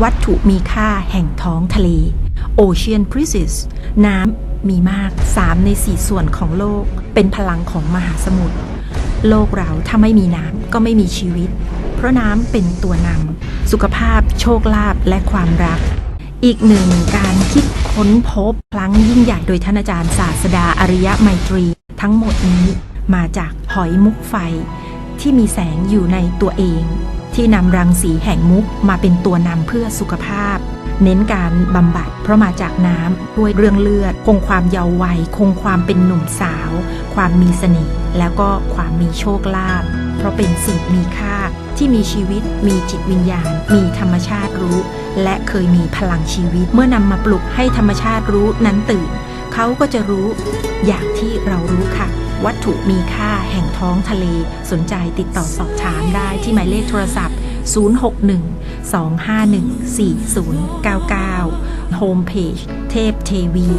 วัตถุมีค่าแห่งท้องทะเล Ocean Princess น้ำมีมาก3ใน4ส่วนของโลกเป็นพลังของมหาสมุทรโลกเราถ้าไม่มีน้ำก็ไม่มีชีวิตเพราะน้ำเป็นตัวนำสุขภาพโชคลาภและความรักอีกหนึ่งการคิดค้นพบพลังยิ่งใหญ่โดยท่านอาจารย์ศาสดาอริยไมตรีทั้งหมดนี้มาจากหอยมุกไฟที่มีแสงอยู่ในตัวเองที่นำรังสีแห่งมุกมาเป็นตัวนำเพื่อสุขภาพเน้นการบำบัดเพราะมาจากน้ำด้วยเรื่องเลือดคงความเยาว์วัยคงความเป็นหนุ่มสาวความมีเสน่ห์แล้วก็ความมีโชคลาภเพราะเป็นสิ่งมีค่าที่มีชีวิตมีจิตวิญญาณมีธรรมชาติรู้และเคยมีพลังชีวิตเมื่อนำมาปลุกให้ธรรมชาติรู้นั้นตื่นเขาก็จะรู้อย่างที่เรารู้ค่ะวัตถุมีค่าแห่งท้องทะเลสนใจติดต่อสอบถามได้ที่หมายเลขโทรศัพท์061-251-4099โฮมเพจเทพเทวี